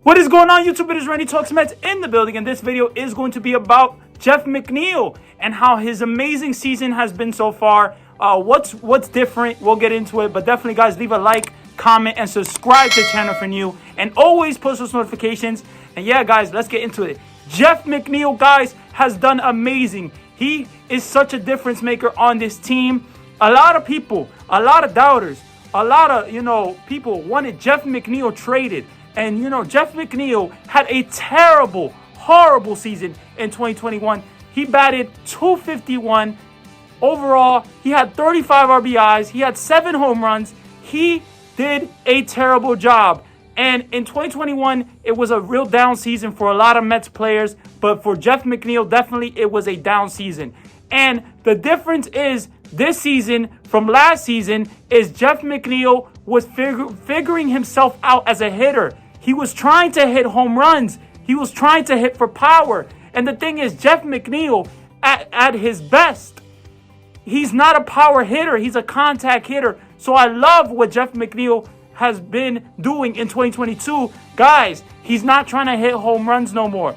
What is going on, YouTube? It is RandyTalksMets in the building, and this video is going to be about Jeff McNeil and how his amazing season has been so far. What's different? We'll get into it, but definitely, guys, leave a like, comment, and subscribe to the channel if you're new, and always post those notifications. And yeah, guys, let's get into it. Jeff McNeil, guys, has done amazing. He is such a difference maker on this team. A lot of people, a lot of doubters, a lot of people wanted Jeff McNeil traded. And, Jeff McNeil had a terrible, horrible season in 2021. He batted .251. Overall, he had 35 RBIs. He had 7 home runs. He did a terrible job. And in 2021, it was a real down season for a lot of Mets players. But for Jeff McNeil, definitely it was a down season. And the difference is this season from last season is Jeff McNeil was figuring himself out as a hitter. He was trying to hit home runs. He was trying to hit for power. And the thing is, Jeff McNeil, at his best, he's not a power hitter. He's a contact hitter. So I love what Jeff McNeil has been doing in 2022. Guys, he's not trying to hit home runs no more.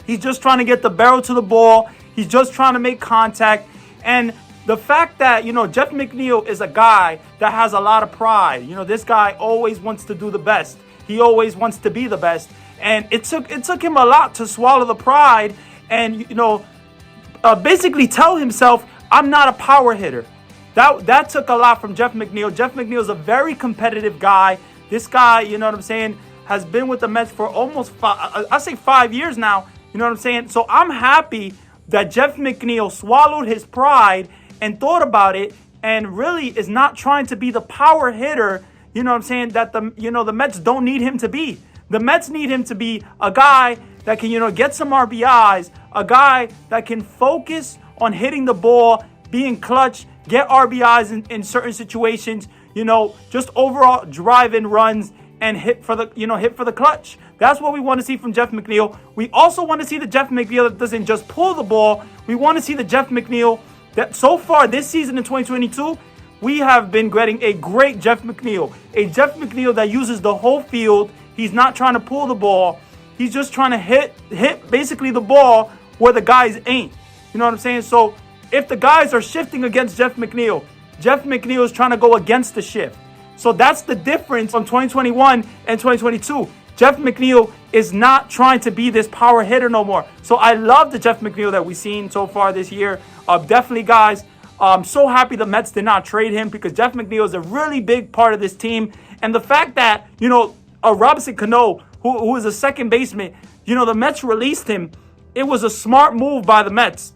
He's just trying to get the barrel to the ball. He's just trying to make contact. And the fact that, Jeff McNeil is a guy that has a lot of pride. This guy always wants to do the best. He always wants to be the best. And it took him a lot to swallow the pride and, basically tell himself, I'm not a power hitter. That took a lot from Jeff McNeil. Jeff McNeil is a very competitive guy. This guy, has been with the Mets for almost 5 years now. So I'm happy that Jeff McNeil swallowed his pride and thought about it and really is not trying to be the power hitter, that the Mets don't need him to be. The Mets need him to be a guy that can, get some RBIs, a guy that can focus on hitting the ball, being clutch, get RBIs in certain situations, just overall drive in runs and hit for the clutch. That's what we want to see from Jeff McNeil. We also want to see the Jeff McNeil that doesn't just pull the ball. We want to see the Jeff McNeil that so far this season in 2022, we have been getting a great Jeff McNeil. A Jeff McNeil that uses the whole field. He's not trying to pull the ball. He's just trying to hit basically the ball where the guys ain't. So if the guys are shifting against Jeff McNeil is trying to go against the shift. So that's the difference from 2021 and 2022. Jeff McNeil is not trying to be this power hitter no more. So I love the Jeff McNeil that we've seen so far this year. Definitely, guys, I'm so happy the Mets did not trade him because Jeff McNeil is a really big part of this team. And the fact that, Robinson Cano, who is a second baseman, the Mets released him. It was a smart move by the Mets.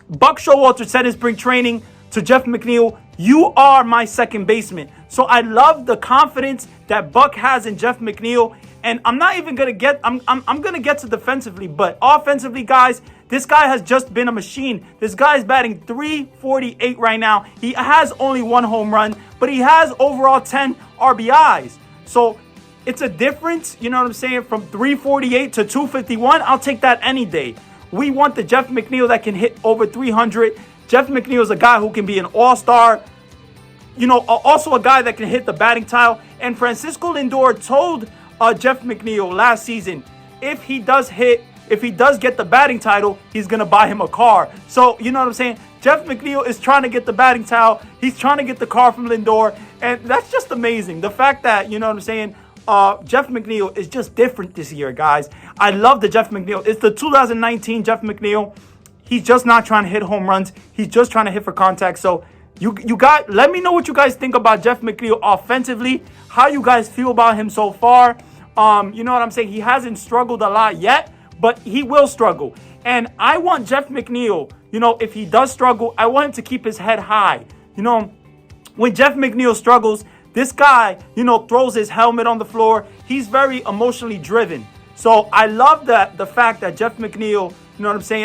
Buck Showalter said in spring training to Jeff McNeil, "You are my second baseman." So I love the confidence that Buck has in Jeff McNeil. And I'm not even going to get, I'm going to get to defensively, but offensively, guys, this guy has just been a machine. This guy's batting .348 right now. He has only 1 home run, but he has overall 10 RBIs. So it's a difference, from .348 to .251. I'll take that any day. We want the Jeff McNeil that can hit over 300. Jeff McNeil is a guy who can be an all-star. Also a guy that can hit the batting tile. And Francisco Lindor told Jeff McNeil last season, if he does get the batting title, he's going to buy him a car. So, Jeff McNeil is trying to get the batting title. He's trying to get the car from Lindor. And that's just amazing. The fact that, Jeff McNeil is just different this year, guys. I love the Jeff McNeil. It's the 2019 Jeff McNeil. He's just not trying to hit home runs. He's just trying to hit for contact. So, you guys, let me know what you guys think about Jeff McNeil offensively. How you guys feel about him so far. You know what I'm saying? He hasn't struggled a lot yet, but he will struggle. And I want Jeff McNeil, if he does struggle, I want him to keep his head high. When Jeff McNeil struggles, this guy, throws his helmet on the floor. He's very emotionally driven. So I love the fact that Jeff McNeil,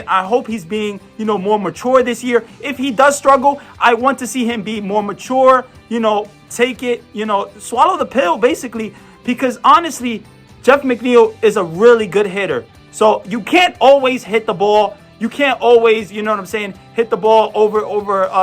I hope he's being, more mature this year. If he does struggle, I want to see him be more mature, take it, swallow the pill, basically. Because honestly, Jeff McNeil is a really good hitter. So you can't always hit the ball. You can't always, hit the ball over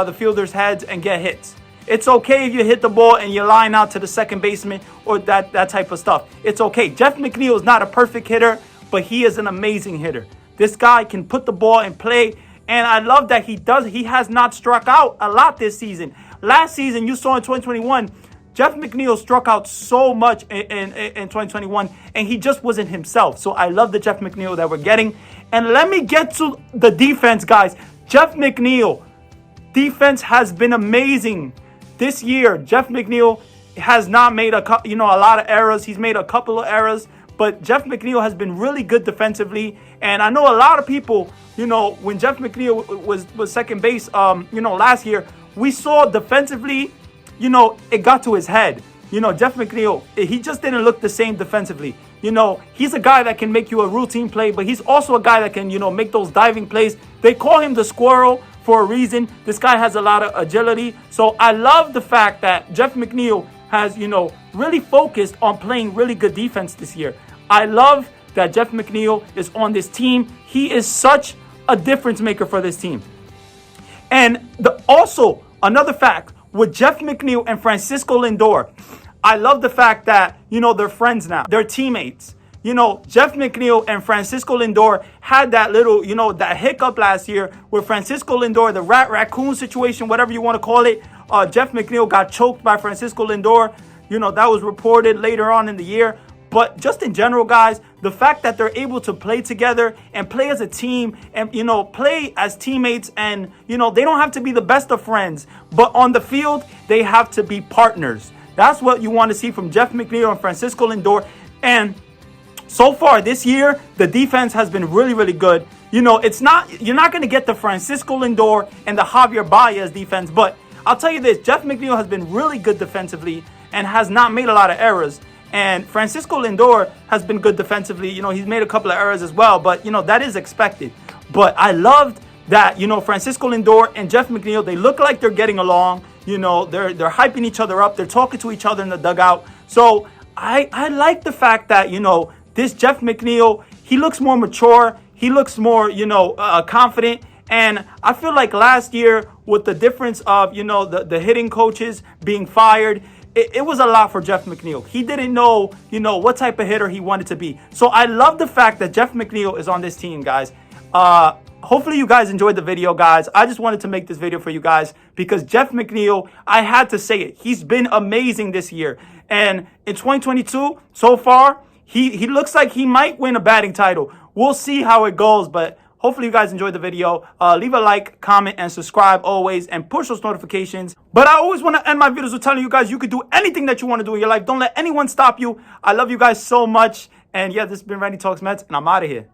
the fielders' heads and get hits. It's okay if you hit the ball and you line out to the second baseman or that type of stuff. It's okay. Jeff McNeil is not a perfect hitter, but he is an amazing hitter. This guy can put the ball in play, and I love that he has not struck out a lot this season. Last season, you saw in 2021, Jeff McNeil struck out so much in 2021, and he just wasn't himself. So I love the Jeff McNeil that we're getting. And let me get to the defense, guys. Jeff McNeil, defense has been amazing this year. Jeff McNeil has not made a lot of errors. He's made a couple of errors, but Jeff McNeil has been really good defensively. And I know a lot of people, when Jeff McNeil was second base, last year, we saw defensively, it got to his head. Jeff McNeil, he just didn't look the same defensively. He's a guy that can make you a routine play, but he's also a guy that can, make those diving plays. They call him the squirrel for a reason. This guy has a lot of agility. So I love the fact that Jeff McNeil has, really focused on playing really good defense this year. I love that Jeff McNeil is on this team. He is such a difference maker for this team. And also, another fact, with Jeff McNeil and Francisco Lindor, I love the fact that, they're friends now. They're teammates. Jeff McNeil and Francisco Lindor had that little, that hiccup last year with Francisco Lindor, the raccoon situation, whatever you want to call it. Jeff McNeil got choked by Francisco Lindor. That was reported later on in the year. But just in general, guys, the fact that they're able to play together and play as a team and, play as teammates and, they don't have to be the best of friends. But on the field, they have to be partners. That's what you want to see from Jeff McNeil and Francisco Lindor. And so far this year, the defense has been really, really good. You're not going to get the Francisco Lindor and the Javier Baez defense. But I'll tell you this, Jeff McNeil has been really good defensively and has not made a lot of errors. And Francisco Lindor has been good defensively. He's made a couple of errors as well, but, that is expected. But I loved that, Francisco Lindor and Jeff McNeil, they look like they're getting along. They're hyping each other up. They're talking to each other in the dugout. So I like the fact that, this Jeff McNeil, he looks more mature. He looks more, confident. And I feel like last year with the difference of, the hitting coaches being fired, it was a lot for Jeff McNeil. He didn't know, what type of hitter he wanted to be. So I love the fact that Jeff McNeil is on this team, guys. Hopefully you guys enjoyed the video, guys. I just wanted to make this video for you guys because Jeff McNeil, I had to say it. He's been amazing this year. And in 2022, so far, he looks like he might win a batting title. We'll see how it goes, but hopefully you guys enjoyed the video. Leave a like, comment, and subscribe always, and push those notifications. But I always want to end my videos with telling you guys you can do anything that you want to do in your life. Don't let anyone stop you. I love you guys so much. And yeah, this has been Randy Talks Mets, and I'm out of here.